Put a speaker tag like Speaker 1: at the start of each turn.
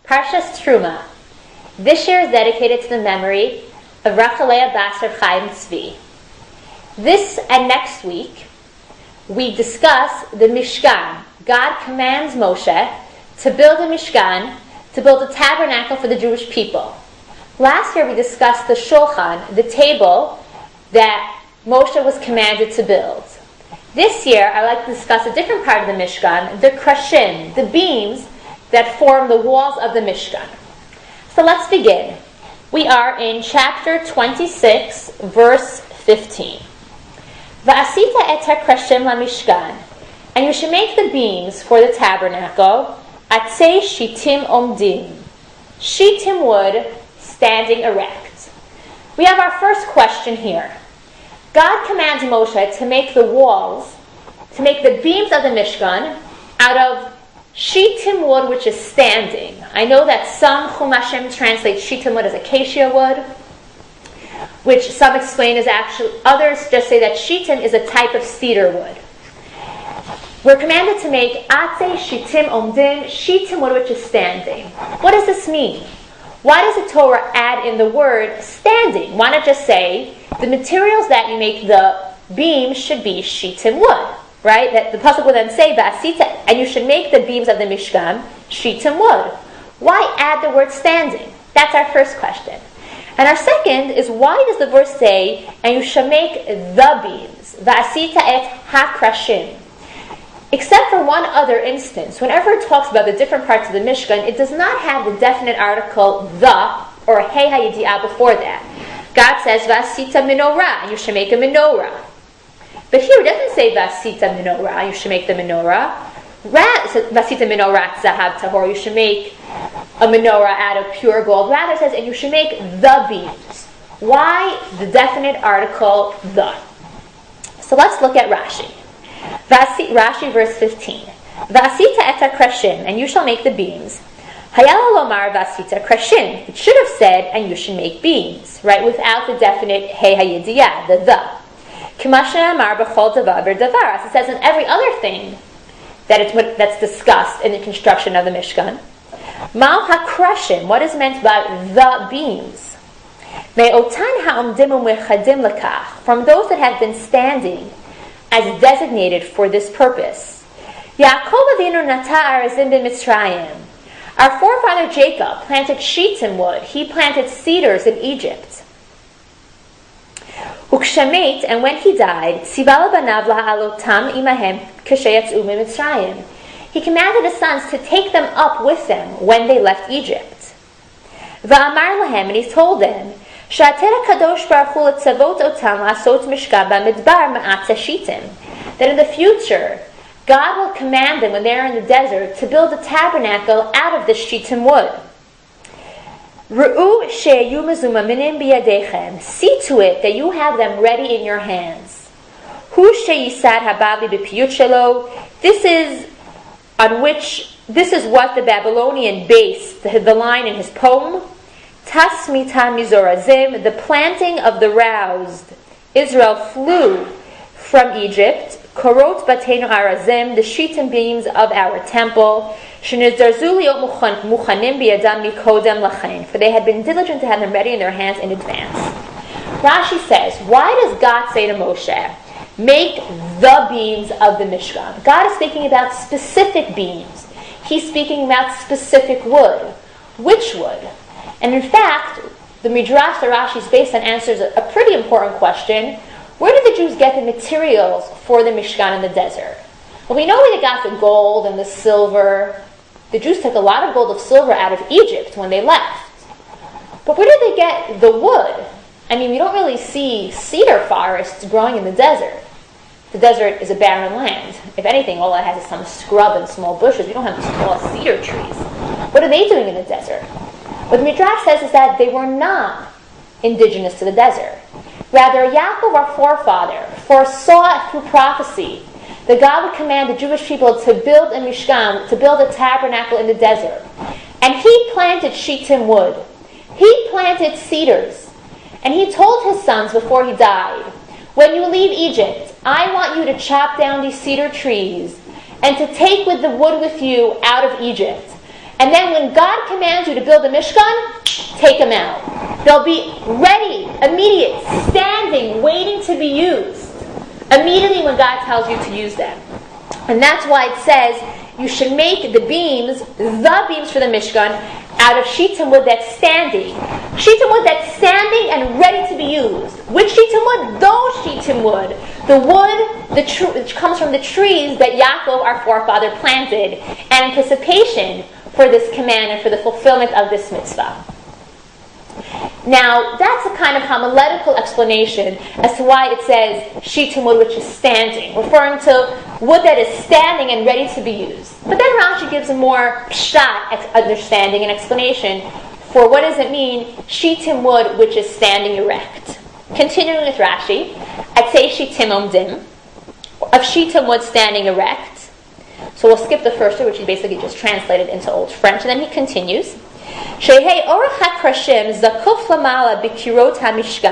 Speaker 1: Parshat Terumah. This year is dedicated to the memory of Rachalea Bas Rav Chaim Tzvi. This and next week, we discuss the Mishkan. God commands Moshe to build a Mishkan, to build a tabernacle for the Jewish people. Last year we discussed the Shulchan, the table that Moshe was commanded to build. This year I'd like to discuss a different part of the Mishkan, the krashim, the beams that form the walls of the Mishkan. So let's begin. We are in chapter 26, verse 15. Va'asita et ha-krashim la-mishkan, and you should make the beams for the tabernacle, atzei shitim omdim, shitim wood standing erect. We have our first question here. God commands Moshe to make the walls, to make the beams of the Mishkan out of shitim wood which is standing. I know that some Chumashim translate shitim wood as acacia wood, which some explain as actually, others just say that shitim is a type of cedar wood. We're commanded to make atzei shitim omdim, shitim wood which is standing. What does this mean? Why does the Torah add in the word standing? Why not just say the materials that you make the beams should be shitim wood, right? That the pasuk will then say va'asita, and you should make the beams of the Mishkan shitim wood. Why add the word standing? That's our first question. And our second is, why does the verse say, and you shall make the beams, va'asita et ha-krashim? Except for one other instance, whenever it talks about the different parts of the Mishkan, it does not have the definite article the or hey ha-yedi'ah before that. God says va'asita menorah, and you should make a menorah. But here it doesn't say va'asita menorah, you should make the menorah. Va'asita menorah zahav tahor, you should make a menorah out of pure gold. Rather it says, and you should make the beams. Why the definite article the? So let's look at Rashi. Rashi verse 15. Va'asita et ha-krashim, and you shall make the beams. Hayala lomar va'asita krashim. It should have said, and you should make beams, right? Without the definite hey ha-yedi'ah, the. K'mashna amar b'chol davar b'davar, as it says in every other thing that's discussed in the construction of the Mishkan. Mal ha-krashim, what is meant by the beams? Me'otan ha'omdim u'mechadim lekach, from those that have been standing as designated for this purpose. Yaakov Avinu nata arazim b'Mitzrayim. Our forefather Jacob planted shitim wood. He planted cedars in Egypt. Ukshamet, and when he died, tzivala banav laha'alotam imahem k'sheyatzu mitzrayim. He commanded his sons to take them up with them when they left Egypt. Va'amar lahem, and he told them, that in the future, God will command them when they are in the desert to build a tabernacle out of this shitim wood. See to it that you have them ready in your hands. This is what the Babylonian based the line in his poem. Tasmita mizorazim, the planting of the roused. Israel flew from Egypt. Korot batenu arazim, the shitim beams of our temple. Shenizdarzuliot muchanim biyadam mikodem lachain, for they had been diligent to have them ready in their hands in advance. Rashi says, why does God say to Moshe, make the beams of the Mishkan? God is speaking about specific beams. He's speaking about specific wood. Which wood? And in fact, the Midrash that Rashi is based on answers a pretty important question. Where did the Jews get the materials for the Mishkan in the desert? Well, we know where they got the gold and the silver. The Jews took a lot of gold and silver out of Egypt when they left. But where did they get the wood? I mean, we don't really see cedar forests growing in the desert. The desert is a barren land. If anything, all it has is some scrub and small bushes. We don't have small cedar trees. What are they doing in the desert? What the Midrash says is that they were not indigenous to the desert. Rather, Yaakov, our forefather, foresaw through prophecy that God would command the Jewish people to build a Mishkan, to build a tabernacle in the desert. And he planted shitim wood. He planted cedars. And he told his sons before he died, when you leave Egypt, I want you to chop down these cedar trees and to take with the wood with you out of Egypt. And then when God commands you to build a Mishkan, take them out. They'll be ready, immediate, standing, waiting to be used. Immediately when God tells you to use them. And that's why it says you should make the beams for the Mishkan, out of shittim wood that's standing. Shittim wood that's standing and ready to be used. Which shittim wood? Those shittim wood. The wood which comes from the trees that Yaakov, our forefather, planted in anticipation for this command and for the fulfillment of this mitzvah. Now, that's a kind of homiletical explanation as to why it says shittim wood which is standing, referring to wood that is standing and ready to be used. But then Rashi gives a more pshat understanding and explanation for what does it mean, shittim wood which is standing erect. Continuing with Rashi, I'd say shittim omdim, of shittim wood standing erect. So we'll skip the first word, which is basically just translated into Old French, and then he continues. Shehei orach hakrashim zakuf lamala bikirot hamishkan.